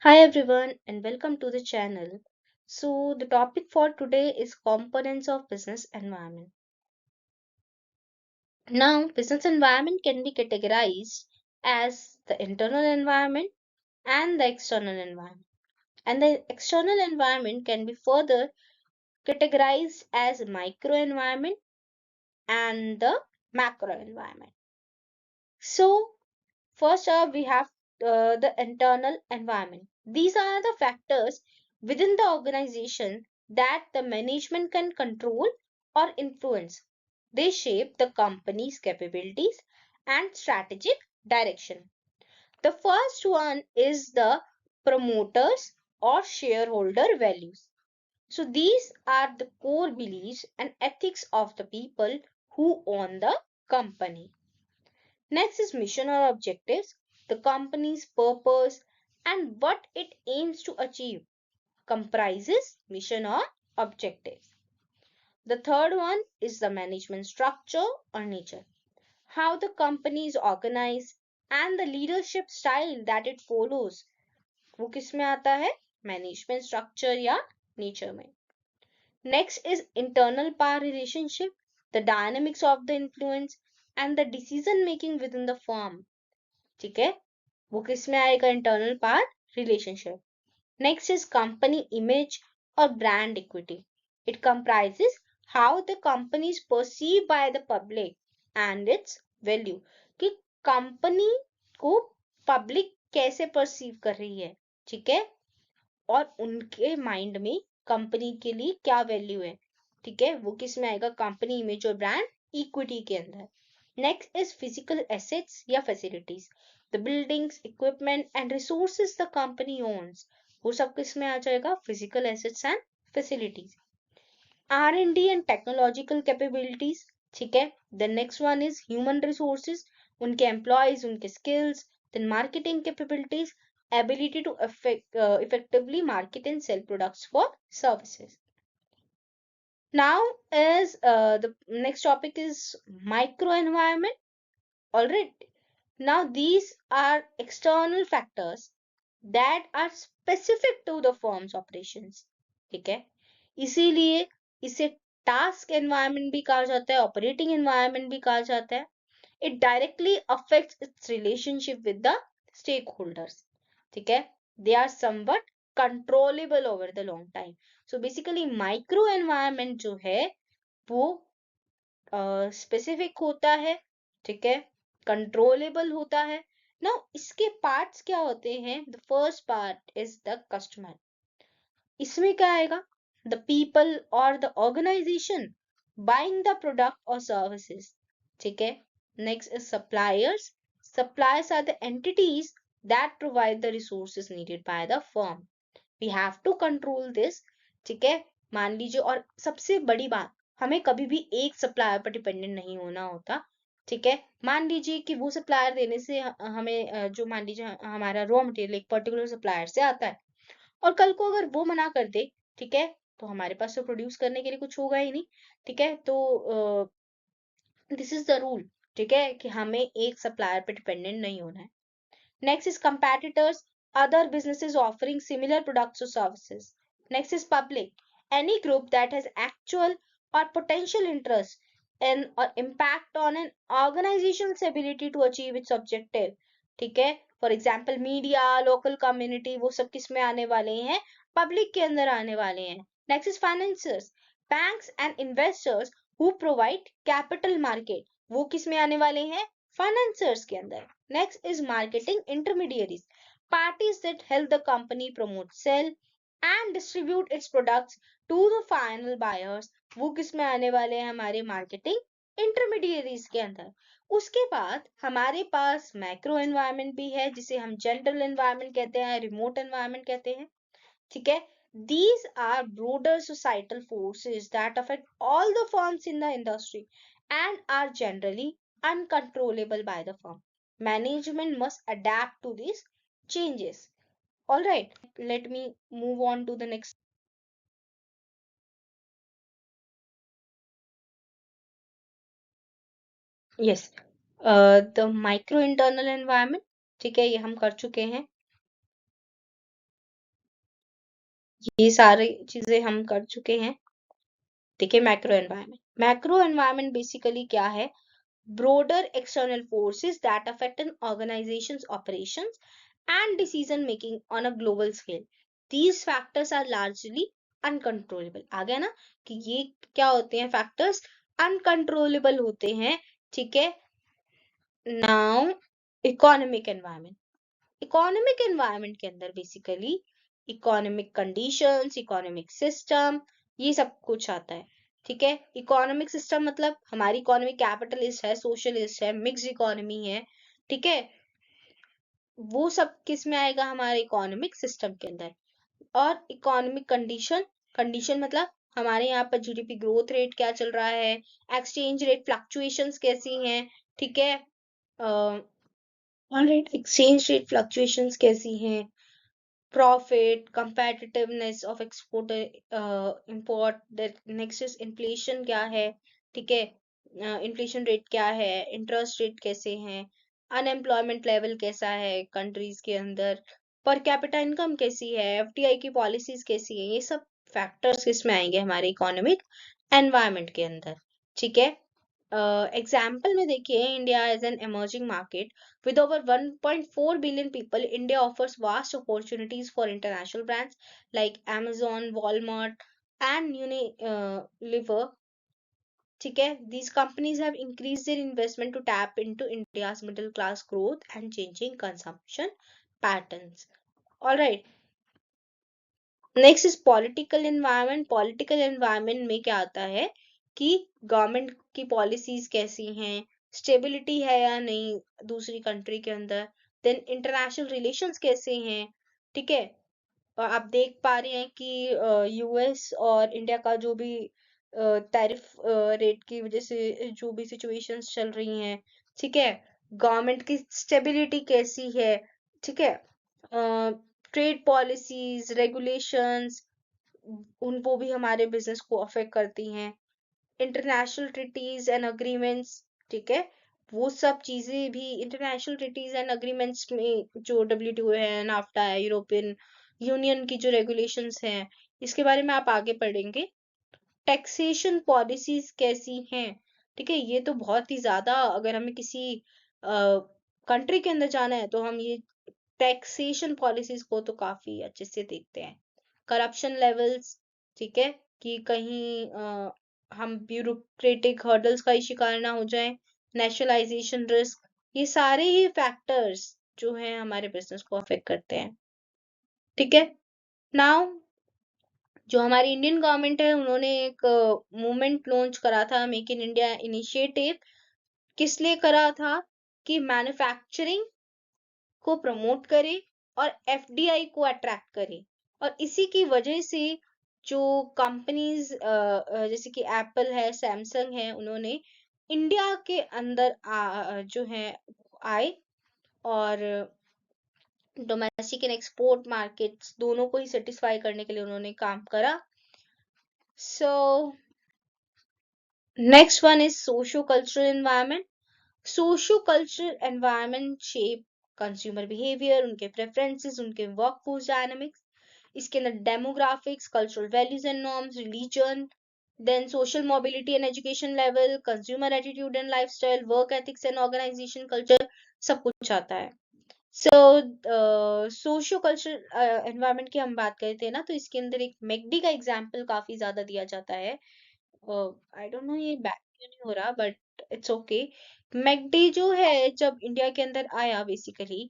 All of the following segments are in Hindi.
Hi everyone and welcome to the channel. So the topic for today is components of business environment. Now business environment can be categorized as the internal environment and the external environment. And the external environment can be further categorized as micro environment and the macro environment. So first up, we have the internal environment. These are the factors within the organization that the management can control or influence. They shape the company's capabilities and strategic direction. The first one is the promoters or shareholder values. So these are the core beliefs and ethics of the people who own the company. Next is mission or objectives, the company's purpose and what it aims to achieve comprises mission or objectives. The third one is the management structure or nature, how the company is organized and the leadership style that it follows. वो किस में आता है मैनेजमेंट स्ट्रक्चर या नेचर में. Next is internal power relationship, the dynamics of the influence and the decision making within the firm. ठीक है, वो किस में आएगा internal power relationship. Next is company image और brand equity. It comprises how the company is perceive by the public and its value, कि कंपनी को पब्लिक कैसे परसीव कर रही है, ठीक है, और उनके माइंड में कंपनी के लिए क्या वैल्यू है, ठीक है, वो किस में आएगा कंपनी इमेज और ब्रांड इक्विटी के अंदर. नेक्स्ट इज फिजिकल एसेट्स या facilities, the buildings equipment and resources the company owns, वो सब किस में आ जाएगा physical assets and facilities. R&D and technological capabilities, ठीक है. The next one is human resources, उनके एम्प्लॉयज, उनके skills. Then marketing capabilities, ability to effectively market and sell products for services. Now is the next topic is micro environment. All right. Now these are external factors that are specific to the firm's operations. ठीक है, इसीलिए इसे टास्क एनवायरनमेंट भी कहा जाता है, ऑपरेटिंग एनवायरनमेंट भी कहा जाता है. It directly affects its relationship with the stakeholders. ठीक है, they are somewhat controllable over the long time. So basically micro environment जो है वो स्पेसिफिक होता है, ठीक है, कंट्रोलेबल होता है. नाउ इसके पार्ट्स क्या होते हैं. The first part is the customer. इसमें क्या आएगा, द पीपल और the organisation buying the product और सर्विसेज, ठीक है. Next is suppliers. Suppliers are the entities that provide the resources needed by the firm. We have to control this, ठीक है. मान लीजिए, और सबसे बड़ी बात, हमें कभी भी एक सप्लायर पर डिपेंडेंट नहीं होना होता, ठीक है. मान लीजिए कि वो सप्लायर देने से हमें जो मान लीजिए हमारा रॉ मटेरियल एक पर्टिकुलर सप्लायर से आता है और कल को अगर वो मना कर दे, ठीक है, तो हमारे पास तो प्रोड्यूस करने के लिए कुछ होगा ही नहीं, ठीक है. तो दिस इज द रूल, ठीक है, कि हमें एक सप्लायर पे डिपेंडेंट नहीं होना है. Next is competitors, other businesses offering similar products or services. Next is public, any group that has actual or potential interest in or impact on an organization's ability to achieve its objective. ठीक है, for example media, local community, वो सब किस में आने वाले हैं, पब्लिक के अंदर आने वाले हैं. Next is financiers, banks and investors who provide capital market, वो किस में आने वाले हैं, फाइनेंसर्स के अंदर. Next is marketing intermediaries, parties that help the company promote, sell and distribute its products to the final buyers. वो किस में आने वाले हैं, हमारे marketing intermediaries के अंदर. उसके बाद हमारे पास मैक्रो एनवायरनमेंट भी है, जिसे हम जनरल एनवायरनमेंट कहते हैं, रिमोट एनवायरनमेंट कहते हैं, ठीक है. These are broader societal forces that affect all the firms in the industry and are generally uncontrollable by the firm. Management must adapt to these changes. All right, let me move on to the next. Yes, the micro internal environment, ठीक है, ये हम कर चुके हैं. ये सारी चीजें हम कर चुके हैं। देखिए मैक्रो एनवायरनमेंट बेसिकली क्या है? broader external forces that affect an organization's operations and decision making on a global scale. These factors are largely uncontrollable. आ गया ना कि ये क्या होते हैं फैक्टर्स? अनकंट्रोलेबल होते हैं, ठीक है। Now economic environment, economic environment के अंदर basically economic conditions, economic system, ये सब कुछ आता है, ठीक है। इकोनॉमिक सिस्टम मतलब हमारी इकोनॉमी कैपिटलिस्ट है, सोशलिस्ट है, मिक्स्ड इकोनॉमी है, ठीक है। वो सब किस में आएगा? हमारे इकोनॉमिक सिस्टम के अंदर। और इकोनॉमिक कंडीशन, कंडीशन मतलब हमारे यहाँ पर जीडीपी ग्रोथ रेट क्या चल रहा है, एक्सचेंज रेट फ्लक्चुएशंस कैसी हैं, ठीक है। ऑलराइट, एक्सचेंज रेट फ्लक्चुएशंस कैसी हैं, profit, competitiveness of export, import, that next is inflation क्या है, ठीक है। इन्फ्लेशन रेट क्या है, इंटरेस्ट रेट कैसे हैं, अनएम्प्लॉयमेंट लेवल कैसा है कंट्रीज के अंदर, पर कैपिटा इनकम कैसी है, एफडीआई की पॉलिसीज कैसी है, ये सब फैक्टर्स किसमें आएंगे? हमारे इकोनॉमिक एनवायरनमेंट के अंदर, ठीक है। एग्जाम्पल में देखिए, India as an emerging market with over 1.4 billion people. India offers vast opportunities for international brands like Amazon, Walmart, and Unilever. ठीक है, these companies have increased their investment to tap into India's middle class growth and changing consumption patterns. All right. Next is political environment. Political environment में क्या आता है कि गवर्नमेंट की पॉलिसीज कैसी हैं, स्टेबिलिटी है या नहीं दूसरी कंट्री के अंदर, देन इंटरनेशनल रिलेशंस कैसे हैं, ठीक है। और आप देख पा रहे हैं कि यूएस और इंडिया का जो भी टैरिफ रेट की वजह से जो भी सिचुएशंस चल रही हैं, ठीक है, गवर्नमेंट की स्टेबिलिटी कैसी है, ठीक है। ट्रेड पॉलिसीज, रेगुलेशंस, उनको भी हमारे बिजनेस को अफेक्ट करती हैं। इंटरनेशनल ट्रीटीज एंड अग्रीमेंट्स, ठीक है, वो सब चीजें भी इंटरनेशनल ट्रीटीज एंड अग्रीमेंट्स में जो डब्ल्यूटीओ है, नाफ्टा है, यूरोपियन यूनियन की जो रेगुलेशंस हैं, इसके बारे में आप आगे पढ़ेंगे। टैक्सेशन पॉलिसीज कैसी हैं, ठीक है, ये तो बहुत ही ज्यादा, अगर हमें किसी कंट्री के अंदर जाना है तो हम ये टैक्सेशन पॉलिसीज को तो काफी अच्छे से देखते हैं। करप्शन लेवल्स, ठीक है, कि कहीं हम ब्यूरोक्रेटिक हर्डल्स का ही शिकार ना हो जाए, नेशनलाइजेशन रिस्क, ये सारे ही फैक्टर्स जो हैं हमारे बिजनेस को अफेक्ट करते हैं, ठीक है। नाउ जो हमारी इंडियन गवर्नमेंट है, उन्होंने एक मूवमेंट लॉन्च करा था, मेक इन इंडिया इनिशिएटिव। किस लिए करा था? कि मैन्युफैक्चरिंग को प्रमोट करे और एफडीआई को अट्रैक्ट करे। और इसी की वजह से जो कंपनीज जैसे कि एप्पल है, सैमसंग है, उन्होंने इंडिया के अंदर जो है आए और डोमेस्टिक एंड एक्सपोर्ट मार्केट्स दोनों को ही सेटिस्फाई करने के लिए उन्होंने काम करा। So next one is socio cultural environment. Socio cultural environment shape consumer behaviour, उनके प्रेफरेंसेस, उनके वर्कफोर्स डायनामिक्स, इसके अंदर demographics, cultural values and norms, religion, then social mobility and education level, consumer attitude and lifestyle, work ethics and organisation culture, सब कुछ आता है। सो सोशो कल्चरल एनवायरनमेंट की हम बात करते हैं ना, तो इसके अंदर एक मैकडी का एग्जाम्पल काफी ज्यादा दिया जाता है। आई डोंट नो ये बैक क्यों नहीं हो रहा, बट इट्स ओके। मैकडी जो है जब इंडिया के अंदर आया बेसिकली,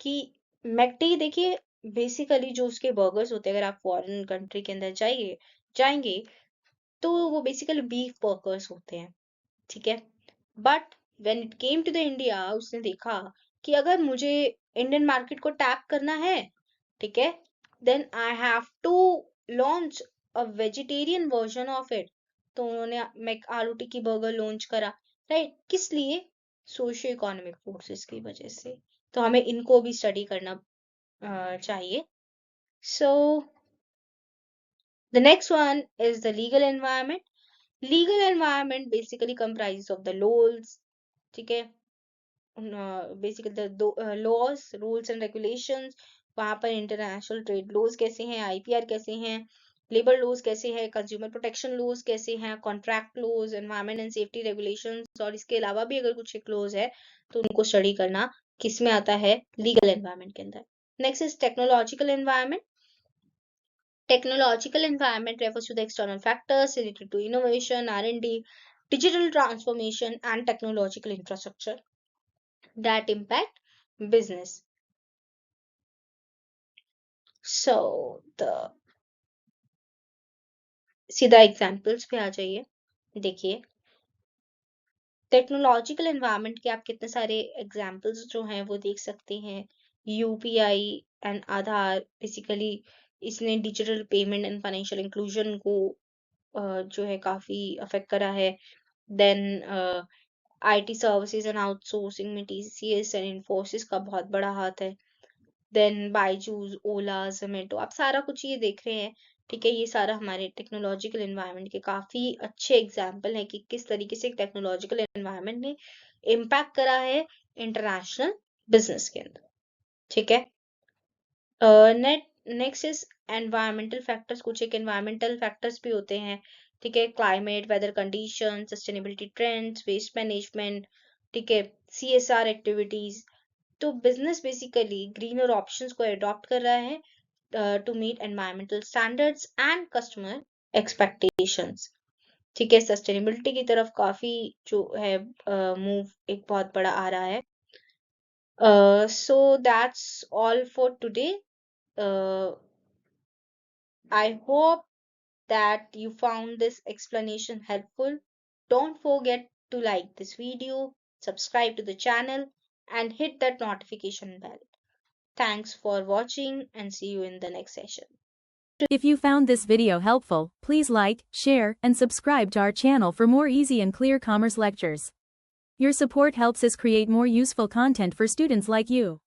कि मैकडी देखिए बेसिकली जो उसके बर्गर्स होते हैं, अगर आप फॉरेन कंट्री के अंदर जाएंगे तो वो बेसिकली बीफ बर्गर्स होते हैं, ठीक है। But when it came to the India, उसने देखा कि अगर मुझे इंडियन मार्केट को टैप करना है, ठीक है, then I have to launch a vegetarian version of it. तो उन्होंने Mc aloo tikki burger launch करा, राइट, किस लिए? सोशियो इकोनॉमिक फोर्सेस की वजह से। तो हमें इनको भी स्टडी करना चाहिए। So the next one is the legal environment. Legal environment basically comprises of the laws, ठीक है, basically the laws, rules and regulations वहाँ पर इंटरनेशनल ट्रेड लॉज कैसे हैं, आईपीआर कैसे हैं, लेबर लॉज कैसे हैं, कंज्यूमर प्रोटेक्शन लॉज कैसे हैं, contract laws, environment and safety regulations, और इसके अलावा भी अगर कुछ एक लॉज है तो उनको स्टडी करना किस में आता है, लीगल एनवायरनमेंट के अंदर। Next is technological environment. Technological environment refers to the external factors related to innovation, R&D, digital transformation, and technological infrastructure that impact business. So, the सीधा एग्जांपल्स पे आ जाइए। देखिए, टेक्नोलॉजिकल एनवायरनमेंट के आप कितने सारे एग्जांपल्स जो हैं वो देख सकते हैं। यूपीआई एंड आधार, बेसिकली इसने digital payment and financial inclusion को जो है काफी अफेक्ट करा है। देन आईटी सर्विसेज एंड आउटसोर्सिंग में टीसीएस एंड इन्फोसिस का बहुत बड़ा हाथ है। देन बायजूस, ओला, जोमेटो, आप सारा कुछ ये देख रहे हैं। ठीक है, ये सारा हमारे टेक्नोलॉजिकल एनवायरनमेंट के काफी अच्छे एग्जाम्पल हैं कि किस तरीके से टेक्नोलॉजिकल एनवायरनमेंट ने इम्पैक्ट करा है इंटरनेशनल बिजनेस के अंदर। ठीक है, नेक्स्ट इज एनवायरमेंटल फैक्टर्स। कुछ एक एनवायरमेंटल फैक्टर्स भी होते हैं। ठीक है, climate, weather condition, sustainability trends, waste management, ठीक है, सीएसआर एक्टिविटीज। तो बिजनेस बेसिकली ग्रीनर ऑप्शंस को अडॉप्ट कर रहा है to meet environmental standards and customer expectations. ठीक है, सस्टेनेबिलिटी की तरफ काफी जो है मूव एक बहुत बड़ा आ रहा है। So that's all for today. I hope that you found this explanation helpful. Don't forget to like this video, subscribe to the channel, and hit that notification bell. Thanks for watching and see you in the next session. If you found this video helpful, please like, share, and subscribe to our channel for more easy and clear commerce lectures. Your support helps us create more useful content for students like you.